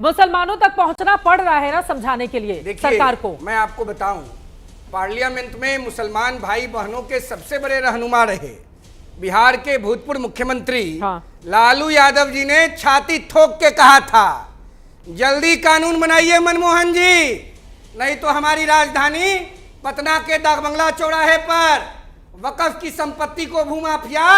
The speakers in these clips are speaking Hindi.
मुसलमानों तक पहुंचना पड़ रहा है ना समझाने के लिए सरकार को। मैं आपको बताऊं, पार्लियामेंट में मुसलमान भाई बहनों के सबसे बड़े रहनुमा रहे बिहार के भूतपूर्व मुख्यमंत्री लालू यादव जी ने छाती ठोक के कहा था, जल्दी कानून बनाइए मनमोहन जी, नहीं तो हमारी राजधानी पटना के डाकबंगला चौराहे पर वक्फ की संपत्ति को भूमाफिया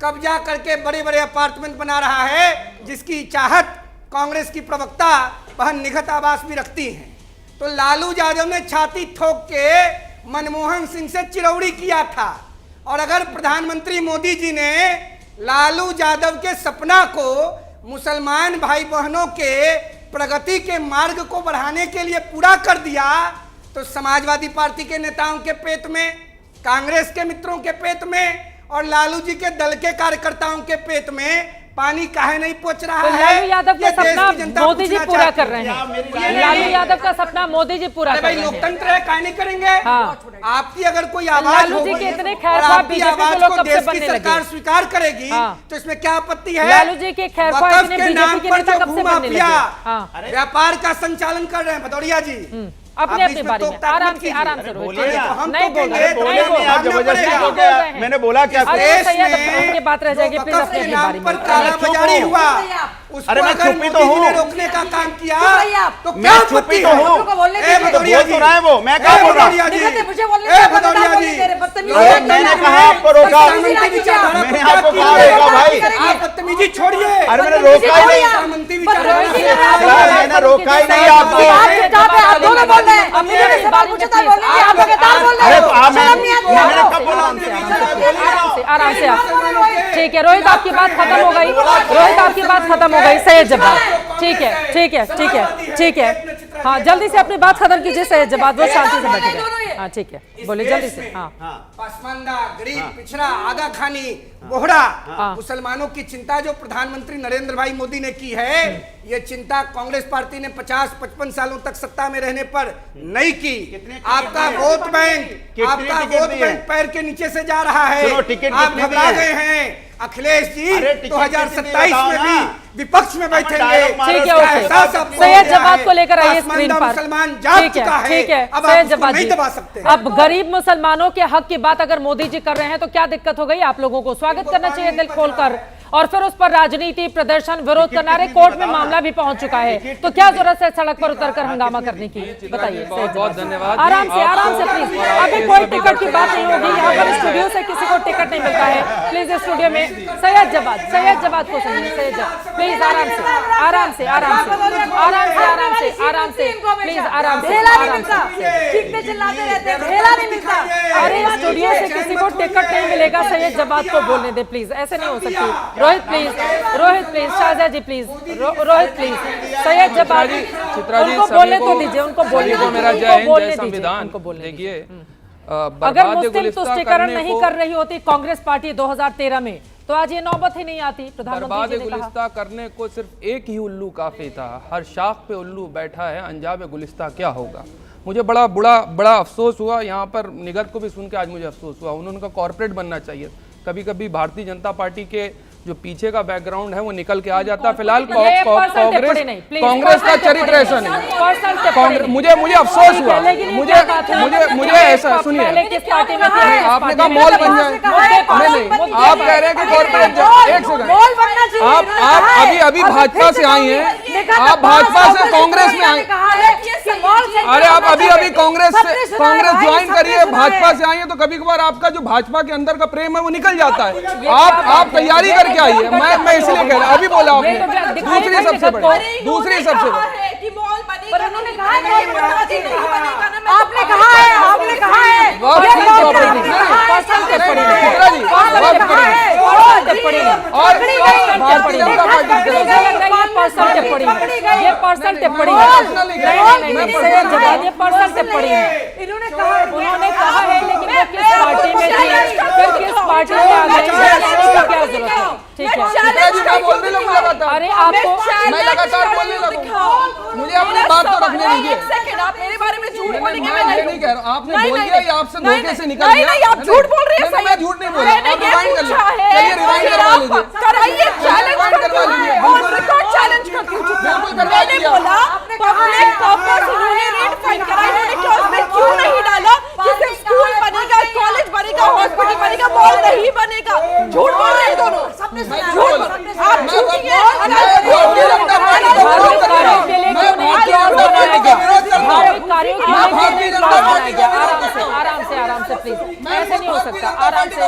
कब्जा करके बड़े बड़े अपार्टमेंट बना रहा है, जिसकी चाहत कांग्रेस की प्रवक्ता बहन निगहत आवास भी रखती हैं। तो लालू यादव ने छाती ठोक के मनमोहन सिंह से चिरौड़ी किया था, और अगर प्रधानमंत्री मोदी जी ने लालू यादव के सपना को मुसलमान भाई बहनों के प्रगति के मार्ग को बढ़ाने के लिए पूरा कर दिया, तो समाजवादी पार्टी के नेताओं के पेट में, कांग्रेस के मित्रों के पेट में और लालू जी के दल के कार्यकर्ताओं के पेट में पानी काहे नहीं पहुंच रहा है। लालू यादव का सपना मोदी जी पूरा कर रहे हैं। लालू यादव का सपना मोदी जी पूरा कर रहे हैं। लोकतंत्र है, काहे नहीं करेंगे। आपकी अगर कोई आवाज लालू जी के इतने खैरख्वाह बीजेपी के लोग कब से बनने लगे। सरकार स्वीकार करेगी तो इसमें क्या आपत्ति है। लालू जी के खैरख्वाह इतने बीजेपी के नेता कब से बनने लगे। व्यापार का संचालन कर रहे हैं भदौरिया जी, अपने अपनी बारी में आराम से नहीं बोल। मैंने बोला क्या ये बात रह जाएगी, प्लीज अपने अपनी बारी में। कालाबाजारी हुआ, अरे मैं चुप्पी तो हूँ, रोकने का काम किया तो मैं चुप्पी तो हूँ। बोल तो रहा है वो, मैं क्या बोल रहा हूँ। मैंने कहा आपको रोका, मैंने आपको कहा रोका भाई। आप बदतमीजी छोड़िए। अरे मैंने रोका ही नहीं, मैंने रोका ही नहीं आपको। मैंने कब बोला आराम से ठीक है रोहित, आपकी बात खत्म हो गई। रोहित आपकी बात खत्म हो गई, सही जवाब। ठीक है ठीक है ठीक है ठीक है, हाँ जल्दी से अपनी बात खत्म कीजिए। सही जवाब, वो शांति से बैठिए। हाँ ठीक है, बोलिए जल्दी से। हाँ पसमानदा, गरीब, पिछड़ा, आगा खानी, बोहरा मुसलमानों की चिंता जो प्रधानमंत्री नरेंद्र भाई मोदी ने की है, ये चिंता कांग्रेस पार्टी ने 50-55 सालों तक सत्ता में रहने पर नहीं की। आपका वोट बैंक पैर के नीचे से जा रहा है। आप घबरा गए हैं। अखिलेश जी 2027 में भी विपक्ष में बैठेंगे। ठीक है, ओके। सैयद जवाब को लेकर आइए स्क्रीन पर। मुसलमान जाग चुका है, ठीक है, अब सैयद आप जवाब नहीं दबा सकते। अब गरीब मुसलमानों के हक की बात अगर मोदी जी कर रहे हैं तो क्या दिक्कत हो गई। आप लोगों को स्वागत करना चाहिए दिल खोलकर, और फिर उस पर राजनीति, प्रदर्शन, विरोध करना। रे कोर्ट में मामला भी पहुंच चुका है, तो क्या जरूरत है सड़क पर उतरकर हंगामा करने की, बताइए। बहुत धन्यवाद। आराम से प्लीज, अभी कोई टिकट की बात नहीं होगी। यहाँ पर स्टूडियो से किसी को टिकट नहीं मिलता है। प्लीज स्टूडियो में सैयद जवाब को सुनिए। सैयद जवाब प्लीज, आराम से प्लीज, आराम से अरे स्टूडियो से किसी को टिकट नहीं मिलेगा, सैयद जवाब को बोलने दे प्लीज, ऐसे नहीं हो सकती। Rohit please, Shahjahan ji please, Rohit please, Syed जवाब उनको बोलने तो दीजिए, उनको बोलने दो, मेरा जय हिंद, जय संविधान। देखिए, अगर मुस्लिम तुष्टीकरण नहीं कर रही होती कांग्रेस पार्टी 2013 में, तो आज ये नौबत ही नहीं आती। प्रधानमंत्री जी ने कहा करने को सिर्फ एक ही उल्लू काफी था। हर शाख पे उल्लू बैठा है, अंजाम गुलिस्ता क्या होगा। मुझे बड़ा अफसोस हुआ, यहाँ पर निगहत को भी सुन के आज मुझे अफसोस हुआ। उन्होंने कॉर्पोरेट बनना चाहिए। कभी कभी भारतीय जनता पार्टी के जो पीछे का बैकग्राउंड है वो निकल के आ जाता है। फिलहाल कांग्रेस का चरित्र ऐसा नहीं। मुझे अफसोस हुआ, मुझे ऐसा, सुनिए, आपने कहा मॉल बन जाए, नहीं, आप कह रहे हैं कि कॉर्पोरेट। एक सेकंड, आप अभी भाजपा से आई हैं, आप भाजपा से कांग्रेस में आई। अरे आप अभी कांग्रेस ज्वाइन करिए, भाजपा से आई है, तो कभी कभार आपका जो भाजपा के अंदर का प्रेम है वो निकल जाता है। आप तैयारी करके आई है, मैं इसलिए कह रहा हूं। अभी बोला आपने दूसरी सबसे बड़ी आपने कहा है उन्होंने कहा है, लेकिन वो किस पार्टी में थी, फिर किस पार्टी में आ गई, क्या जरूरत है। ठीक है, अरे आपको मैं लगातार बोलने लगूं, मुझे अपनी बात तो रखने दीजिए। झूठ बोलेंगे मैं मैं नहीं कह रहा हूं। आपने नहीं, बोल नहीं, दिया नहीं, या आपसे नहीं, धोखे से नहीं, निकल नहीं, गया? नहीं, आप झूठ बोल रहे हैं नहीं, मैं झूठ नहीं बोल रहा। आप रिवाइंड कर लीजिए। चलिए रिवाइंड करवा लीजिए। कराइए, चैलेंज रिवाइंड करवा लीजिए। और रिकॉर्ड चैलेंज कर दीजिए। बिल्कुल करवा मैंने दिया। बोला पब्लिक पर्पस उन्होंने रेट फाइंड करा, इन्होंने क्लॉज में क्यों नहीं डाला कि सिर्फ स्कूल बनेगा, कॉलेज बनेगा, हॉस्पिटल बनेगा, मॉल नहीं बनेगा? झूठ बोल रहे हैं दोनों। झूठ आप झूठी हैं। धार्मिक कार्यों के लिए क्यों नहीं क्लॉज बनाया गया? धार्मिक कार्यों के लिए क्यों नहीं क्लॉज बनाया गया? आराम से प्लीज, ऐसे नहीं हो सकता। आराम से,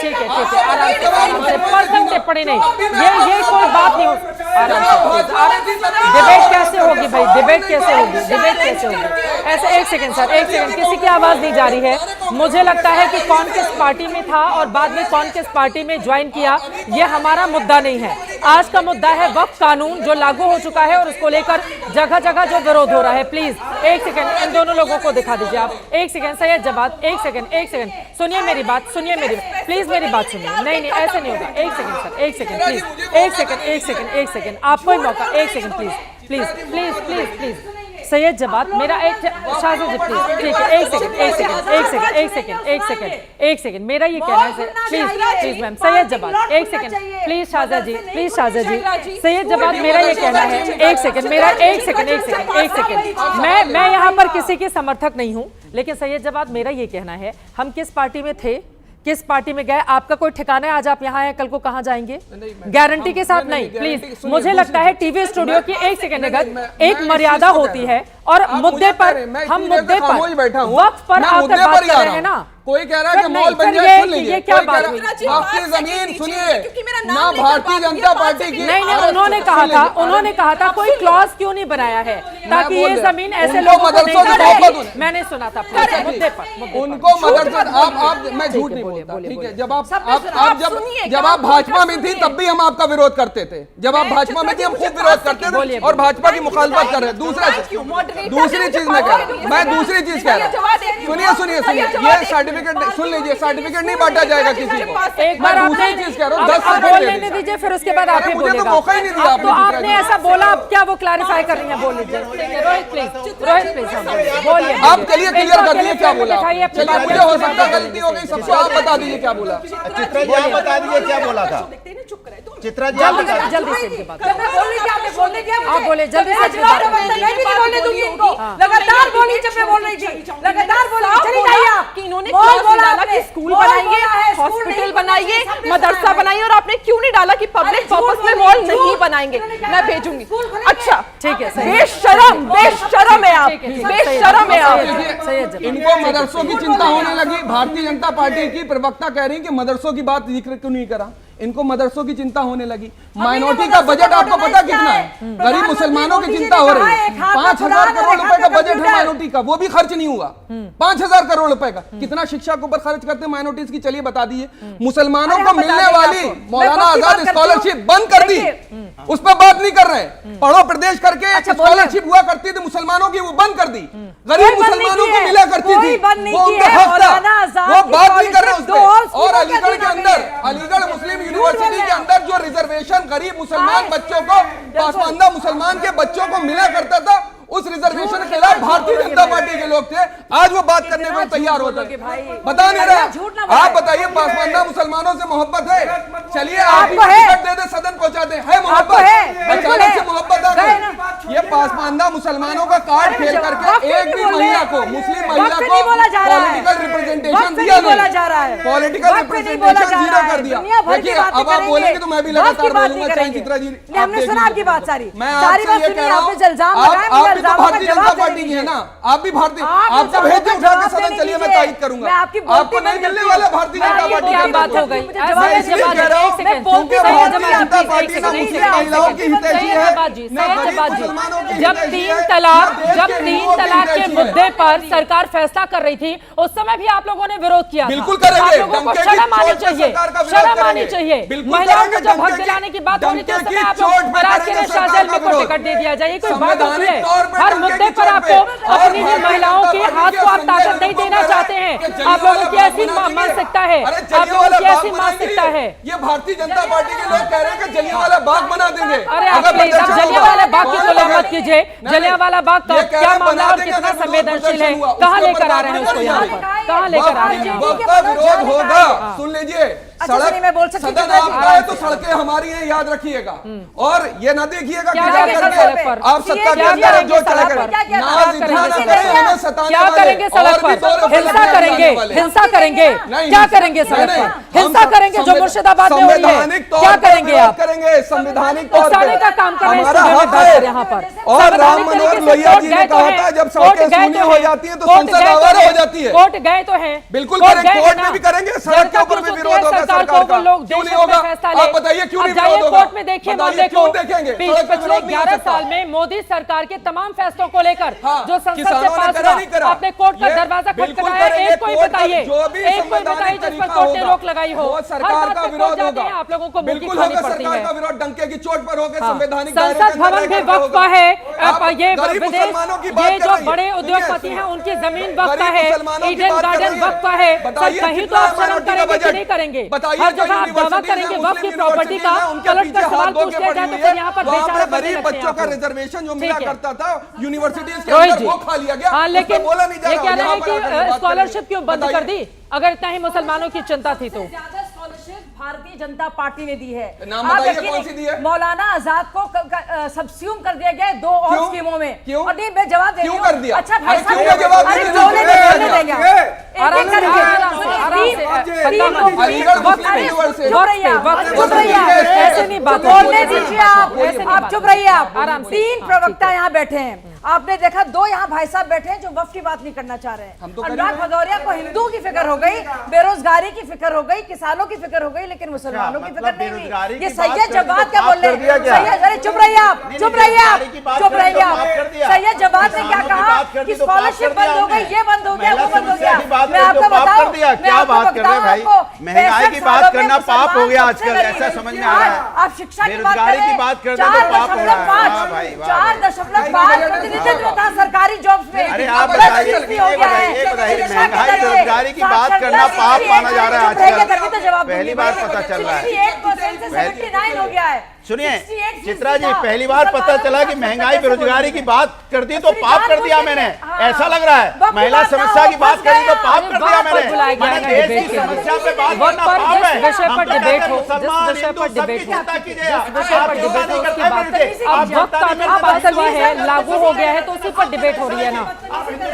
ठीक है, आराम से पर्सनल टिप्पणी नहीं, ये कोई बात नहीं हो। आराम से डिबेट कैसे होगी भाई? डिबेट कैसे होगी? ऐसे एक सेकंड सर, एक सेकंड, किसी की आवाज नहीं जा रही है। मुझे लगता है कि कौन किस पार्टी में था और बाद में कौन किस पार्टी में ज्वाइन किया, ये हमारा मुद्दा नहीं है। आज का मुद्दा है वक्फ कानून जो लागू हो चुका है और उसको लेकर जगह जगह जो विरोध हो रहा है। प्लीज एक सेकंड इन दोनों लोगों को दिखा दीजिए आप। एक सेकंड सैयद जवाद, एक सेकंड सुनिए मेरी बात, प्लीज मेरी बात सुनिए। नहीं ऐसे नहीं होगा। एक सेकंड सर, एक सेकंड प्लीज, एक सेकंड आपको ही मौका। एक सेकंड प्लीज सैयद जवाद, मेरा एक शाहज़ा जी प्लीज, ठीक है, एक सेकंड मेरा ये कहना है प्लीज मैम, सैयद जवाद एक सेकंड प्लीज, शाहज़ा जी सैयद जवाद मेरा ये कहना है, एक सेकंड मैं यहाँ पर किसी की समर्थक नहीं हूँ, लेकिन सैयद जवाद मेरा ये कहना है, हम किस पार्टी में थे, किस पार्टी में गए, आपका कोई ठिकाना है? आज आप यहाँ हैं, कल को कहाँ जाएंगे? गारंटी के साथ नहीं प्लीज। मुझे लगता है टीवी स्टूडियो की एक सेकंड अगर एक मर्यादा होती है और मुद्दे पर हम मुद्दे पर वक्त पर आकर बात कर रहे हैं ना। कोई कह रहा है कि मॉल बन जाए, सुन लीजिए, क्या बात हुई? आपकी जमीन सुनिए ना, भारतीय जनता पार्टी की नहीं, उन्होंने कहा था कोई क्लॉज क्यों नहीं बनाया है ताकि ये जमीन ऐसे लोगों को नहीं। मैंने सुना था मुद्दे पर उनको मदरसा। आप मैं झूठ नहीं बोलता, ठीक है। जब आप भाजपा में थी तब भी हम आपका विरोध करते थे। जब आप भाजपा में थी हम खूब विरोध करते थे और भाजपा की मुखालफत कर रहे हैं। दूसरी चीज मैं कह रहा हूँ, मैं दूसरी चीज कह रहा हूँ, सुनिए, ये सर्टिफिकेट सुन लीजिए, सर्टिफिकेट नहीं बांटा जाएगा किसी को। एक बार दूसरी चीज कह रहा हूँ, 10 बोल लेने दीजिए, फिर उसके बाद आप ही मुझे तो बोलेगा। मौका ही नहीं दिया तो आपने ऐसा बोला, अब क्या वो क्लैरिफाई कर रही है? बोल लीजिए रोहित प्लीज बोलिए। आप चलिए क्लियर कर दीजिए क्या बोला। चलिए, मुझे हो सकता है गलती हो गई, सबको आप बता दीजिए क्या बोला। चित्रा जी आप बता दीजिए क्या बोला था। चित्रा जी जल्दी से आप बोले जल्दी से। लगातार बोली जब मैं बोल रही थी, लगातार बोली, चली जाइए आप। कि इन्होंने क्लॉज नहीं डाला कि स्कूल बनाइए, हॉस्पिटल बनाइए, मदरसा बनाइए, और आपने क्यों नहीं डाला कि पब्लिक पर्पस में मॉल नहीं बनाएंगे? मैं भेजूंगी। अच्छा ठीक है, बेशरम है आप। इनको मदरसों की चिंता होने लगी। भारतीय जनता पार्टी की प्रवक्ता कह रही कि मदरसों की बात जिक्र क्यों नहीं करा। इनको मदरसों की चिंता होने लगी। माइनॉरिटी का बजट आपको पता कितना है? गरीब मुसलमानों की चिंता हो रही है। 5,000 करोड़ रुपए का बजट है माइनॉरिटी का, वो भी खर्च नहीं हुआ। 5,000 करोड़ रुपए का कितना शिक्षा के ऊपर खर्च करते हैं माइनॉरिटीज की? चलिए बता दीजिए। मुसलमानों को मिलने वाली मौलाना आजाद स्कॉलरशिप बंद कर दी, उस पर बात नहीं कर रहे। पढ़ो प्रदेश करके स्कॉलरशिप हुआ करती थी मुसलमानों की, वो बंद कर दी। गरीब मुसलमानों को मिला करती थी, वो उनका हक था, वो बात नहीं कर रहे उस पर। और अलीगढ़ के अंदर, अलीगढ़ मुस्लिम यूनिवर्सिटी के अंदर जो रिजर्वेशन गरीब मुसलमान बच्चों को, पासमानदा मुसलमान के बच्चों को मिला करता था, उस रिजर्वेशन के खिलाफ भारतीय जनता पार्टी के लोग थे। आज वो बात करने को तैयार होते हैं। बता नहीं रहा। आप बताइए, पासमानदा मुसलमानों से मोहब्बत है? चलिए आप टिकट दे दे, सदन पहुंचा दे, है मोहब्बत? अचानक से मोहब्बत आ गई। ये पासमानदा मुसलमानों का कार्ड खेल करके एक भी महिला को, मुस्लिम महिला को पॉलिटिकल रिप्रेजेंटेशन दिया नहीं, पॉलिटिकल रिप्रेजेंटेशन जीरो कर दिया। देखिए अब आप बोलेंगे तो मैं भी लगातार बोलूंगा, चाहे चित्रा जी। हमने सुना आपकी बात सारी, मैं आपसे ये कह रहा हूं, आप भी तो भारतीय जनता पार्टी की है ना, आप भी भारतीय, आपको भेज उठा के सदन चलिए, मैं तारीफ करूंगा। आपको नहीं मिलने वाला भारतीय जनता पार्टी क्या बात हो गई? मैं इसलिए कह रहा हूं क्योंकि भारतीय जनता पार्टी ना मुस्लिम महिलाओं की हितैषी है, जब 3 तलाक के मुद्दे पर सरकार फैसला कर रही थी, उस समय भी आप लोगों ने विरोध किया। बिल्कुल करेंगे। आप लोगों को शर्म आनी चाहिए, महिलाओं को जब हक दिलाने की बात हो रही थी उस समय आप लोग राजकीय शाहजेल में को टिकट दे दिया जाए, कोई बात होती है? हर मुद्दे पर आपको अपनी महिलाओं के हाथ को आप ताकत नहीं देना चाहते हैं। आप लोगों की ऐसी मानसिकता है, आप लोगों की ऐसी मानसिकता है। ये भारतीय जनता पार्टी के लोग कह रहे हैं कि जलियांवाला बाग बना देंगे। अरे आप जलियांवाला बाग की तुलना मत कीजिए, जलियांवाला बाग का क्या मामला और कितना संवेदनशील है, कहाँ लेकर आ रहे हैं उसको यहाँ पर, कहाँ लेकर आ रहे हैं? वक्त का विरोध होगा, सुन लीजिए। सड़क मैं बोल सकती हूँ, सदन आपका है तो सड़कें हमारी हैं, याद रखिएगा। और ये ना देखिएगा कि क्या जा करेंगे करके सड़क पर? आप सत्ता के क्या अंदर करेंगे जो सड़क चले पर? करें, क्या नाज इतना ना करेंगे? करें हमें सताने क्या वाले, करेंगे सड़क और भी पर? दौरे पे हिंसा लगने करेंगे, वाले। हिंसा करेंगे, नहीं, क्या करेंगे सड़क नहीं, पर? हिंसा करेंगे जो मुर्शिदाबाद में हो रही है, संवैधानिक तौर क्या पर करेंगे विरोध आप? करेंगे, संवैधानिक तौर उकसाने पे का काम कर रहे हैं हमारा स्टूडियो में हक बैठकर है। यहाँ पर। और राम संवैधानिक मनोहर तरीके से लोहिया कोर्ट जी गए ने तो कहा हैं, था जब कोर्ट सड़कें गए शून्य तो हो हैं, जाती है तो कोर्ट संसद गए तो आवारा हो हैं, जाती है। कोर्ट गए तो हैं, बिल्कुल कोर्ट करें, गए कोर्ट ना। में भी करेंगे, सड़क के ऊपर भी विरोध होगा सरकार का। लोग क्यों देश नहीं होगा? में फैसला आप ले। बताइए क्यों अब नहीं जाइए विरोध होगा? कोर्ट में देखिए बताइए मामले क्यों को। देखेंगे? पिछले सड़क पे विरोध नहीं हो 11 सकता। साल में मोदी सरकार के तमाम फैसलों को लेकर हाँ, जो संसद से किसानों ने पास करा नहीं हुआ, करा। आपने कोर्ट का ये दरवाजा बिल्कुल खटखटाया, करेंगे, एक कोई कोर्ट का बताइए, जो भी एक कोई बताइए संवैधानिक जिस पर तरीका कोर्ट ने होगा, रोक लगाई हो। वो हर सरकार बात का पे विरोध कोर्ट जाते होगा। हैं, आप लोगों को मुक्ति बिल्कुल खानी होगा पड़ती सरकार है। का विरोध, डंके की चोट पर होगा, हाँ। संवैधानिक दायरे के संसद अंदर भवन रह भी करके वक्फ होगा। है। आप ये गरीब विदेश, मुसलमानों की बात ये कर जो रही हैं। बड़े सुनिए, उद्योगपति हैं उनकी जमीन वक्फ गरीब है, मुसलमानों की ईडन बात कर गार्डन रही हैं। वक्फ है। बताइए सर कहीं तो कितना आप शर्म माइनॉरिटी का करेंगे कि बजट? नहीं करेंगे? बताइए हर जो जगह आप दावा यूनिवर्सिटीज करेंगे हैं, वक्फ की मुस्लिम प्रॉपर्टी का, यूनिवर्सिटीज हैं, उनके पलट पीछे कर सवाल हाथ धो पूछ के लिया पड़ी जाए तो हुई फिर है। यहाँ पर वहाँ बेचारा पे बनने गरीब लगते हैं बच्चों का आपको। रिजर्वेशन जो ठीक मिला है। करता था यूनिवर्सिटीज के रोहित अंदर जी, वो खा लिया गया। हाँ, उस पे लेकिन बोला नहीं जा ये रहा। कह रहे यहाँ हैं पर आकर कि बात करेंगे। स्कॉलरशिप क्यों बंद कर बताइए। दी अगर इतना ही मुसलमानों की चिंता थी तो? ज्यादा स्कॉलरशिप भारतीय जनता पार्टी ने दी है। नाम आप बताइए यकीन कौन सी दी है? मौलाना आजाद को सबस्यूम कर दिया गया है 2 और क्यों? स्कीमों में। क्यों? और नहीं मैं जवाब दे रही क्यों हूं। कर दिया? अच्छा भाई अरे क्यों जवाब अरे नहीं बोलने दे रहे? देंगे आराम से, आराम से, आराम से। अलीगढ़ मुस्लिम यूनिवर्सिटी चुप रहिए आप, वक्त चुप रहिए आप। ऐसे नहीं बात बोलने होती। दीजिए आप, ऐसे नहीं आप बात चुप रहिए आप। आराम से। 3 प्रवक्ता यहाँ बैठे हैं, आपने देखा 2 यहाँ भाई साहब बैठे हैं जो वफ्त की बात नहीं करना चाह रहे हैं। अनुराग भदौरिया को हिंदू की फिक्र हो गई, बेरोजगारी की फिक्र हो गई, किसानों की फिक्र हो गई, लेकिन मुसलमानों की फिक्र नहीं हुई। ये सैयद जवाद क्या बोल रहे हैं? सैयद, अरे चुप रहिए आप, चुप रहिए आप, चुप रहिए आप। सैयद जवाद ने क्या कहा कि स्कॉलरशिप बंद हो गई, ये बंद हो गया, वो बंद हो गया। मैं आपको बताऊं, क्या बात कर रहे हैं भाई? महंगाई की बात करना पाप हो गया आजकल, ऐसा समझ में आ रहा है। आप शिक्षा की बात बेरोजगारी की बात कर रहे हैं तो पाप हो रहा है। वाह भाई, वाह भाई। 4.5 प्रतिनिधित्व था सरकारी जॉब्स में। अरे आप बताइए, महंगाई बेरोजगारी की बात करना पाप माना जा रहा है आजकल। पहली बार पता चल रहा है। 68% से 79 हो गया है। सुनिए 68 चित्रा जी, पहली बार पता चला कि महंगाई बेरोजगारी की बात कर दी तो पाप कर दिया मैंने, ऐसा लग रहा है। महिला समस्या की बात करी तो पाप कर दिया मैंने। देश की समस्या पे बात करना पाप है। विषय पर डिबेट हो, जिस मुसलमान विषय हिंदू पर सबकी डिबेट हो, चिंता कीजिए। जिस विषय पर डिबेट हो उसकी बात करें। अब वक्त कानून पास हुआ है, लागू हो गया है तो उसी पर डिबेट हो रही है ना,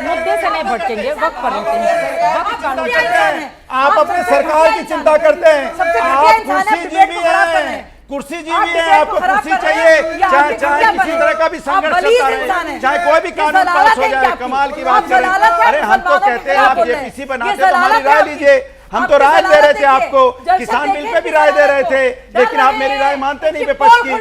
मुद्दे से नहीं भटकेंगे, वक्त पर रहते हैं। वक्त कानून चलता है। आप अपने सरकार की चिंता करते हैं, आप कुर्सी जीवी हैं, कुर्सी जीवी है, आपको कुर्सी चाहिए, चाहे किसी तरह का भी संघर्ष चलता रहे, चाहे कोई भी कानून पास हो जाए। कमाल की बात करें। अरे हम तो कहते हैं आप जेपीसी बनाते तो हमारी राय लीजिए। हम तो राय दे रहे थे आपको, किसान बिल पे भी राय दे रहे थे, लेकिन आप मेरी राय मानते नहीं विपक्ष की।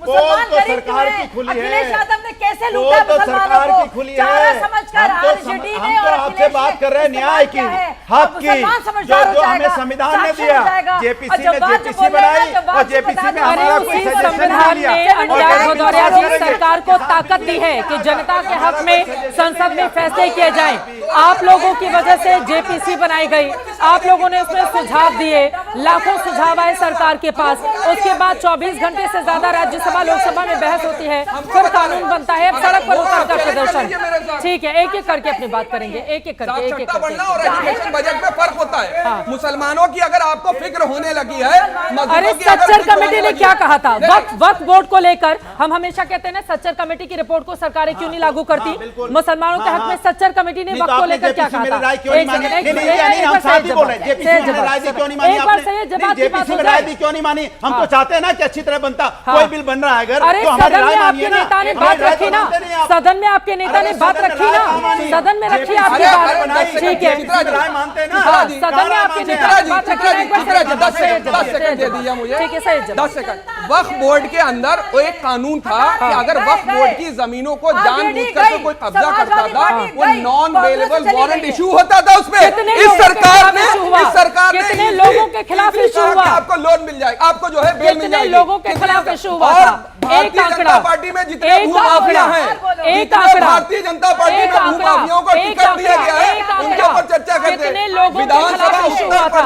पोल तो सरकार की खुली है, पोल तो सरकार की खुली है। हम तो आपसे बात कर रहे हैं न्याय की, हक की, जो हमें संविधान ने दिया। जेपीसी ने जेपीसी बनाई और जेपीसी में हमारा कोई सजेशन नहीं संविधान लिया। ने अनुराग भदौरिया जी सरकार को ताकत दी है कि जनता के हक में संसद में फैसले किए जाएं। आप लोगों की वजह से जेपीसी बनाई गई, आप लोगों ने उसमें सुझाव दिए, लाखों सुझाव आए सरकार के पास। उसके बाद 24 घंटे से ज्यादा राज्यसभा लोकसभा में बहस होती है, फिर कानून बनता है, अब सड़क पर उतरकर प्रदर्शन। ठीक है, एक एक करके अपनी बात करेंगे, एक एक करके, एक एक साक्षरता बढ़ना और करके। एजुकेशन बजट में फर्क होता है। मुसलमानों की अगर आपको फिक्र होने लगी है, अरे सच्चर कमेटी ने क्या कहा था वक्फ बोर्ड को लेकर? हम हमेशा कहते हैं ना, सच्चर कमेटी की रिपोर्ट को सरकारें क्यों नहीं लागू करती? मुसलमानों के हक में सच्चर कमेटी ने वक्फ को लेकर क्या कहा था? हम साथ ही बोल रहे हैं, जेपीसी में राय दी क्यों नहीं मानी आपने? जेपीसी में राय दी क्यों नहीं मानी? हम तो चाहते हैं ना कि अच्छी तरह बनता, कोई बिल बन रहा है अगर अरे तो हमारी सदन राय में मानिए आपके ना। नेता ने बात रखी ना, सदन में आपके नेता ने बात रखी ना, सदन में रखी आपकी बात। ठीक है, राय मानते हैं ना, सदन में आपके नेता ने बात रखी ना। 10 सेकंड दे दीजिए मुझे। ठीक है, सही जवाब। 10 सेकंड। वक्फ बोर्ड के अंदर वो एक कानून था कि अगर वक्फ बोर्ड की जमीनों को जानबूझकर के कोई कब्जा करता था, वो नॉन वेलेबल वारंट इशू होता था उसमें। इस सरकार ने कितने लोगों के खिलाफ इशू हुआ? आपको लोन मिल जाएगा, आपको जो है बेल मिल कितने जाएगी। लोगों के खिलाफ इशू हुआ और था? भारतीय जनता पार्टी में जितने भूमाफिया हैं, एक जितने आंकड़ा, भारतीय जनता पार्टी में भूमाफियाओं को टिकट दिया गया है, उनके ऊपर चर्चा करते कितने हैं। लोगों के विधानसभा खिलाफ इशू हुआ था?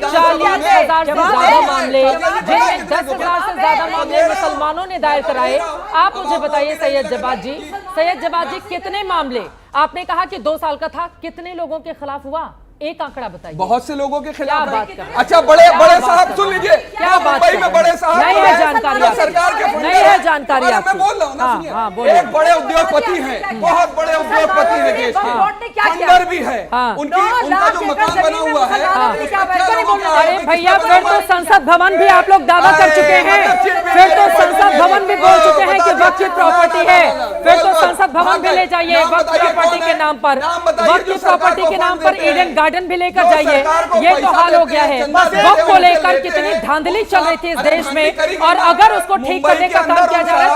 40,000 से ज्यादा मामले, जिनमें 10,000 से ज्यादा मामले मुसलमानों ने दायर कराए। आप मुझे बताइए सैयद जवाद जी, कितने मामले आपने कहा कि 2 साल का था, कितने लोगों के खिलाफ हुआ? एक आंकड़ा बताइए। बहुत से लोगों के खिलाफ क्या बात कर रहे हैं? अच्छा, बड़े साहब सुन लीजिए, क्या बात मुंबई में बड़े साहब नहीं है जानकारी आपकी। सरकार के फंडर नहीं है जानकारी अरे आपकी। मैं बोल रहा हूँ ना, हाँ, सुनिए। हाँ, बोलिए। एक बड़े उद्योगपति हैं, बहुत बड़े उद्योगपति हैं देश के, फंडर भी है, हाँ। उनका जो मकान बना हुआ है, अरे भैया, फिर तो संसद भवन भी आप लोग दावा कर चुके हैं, फिर तो संसद भवन भी बोल चुके हैं कि वक्फ की प्रॉपर्टी है, फिर तो संसद भवन भी ले जाइए वक्फ प्रॉपर्टी के नाम पर, वक्फ की प्रॉपर्टी के नाम पर ईडन गार्डन भी लेकर जाइए। ये तो हाल हो गया है। वक्फ को लेकर कितनी धांधली चल रही थी इस देश में, और अगर उसको ठीक करने का काम किया जा रहा है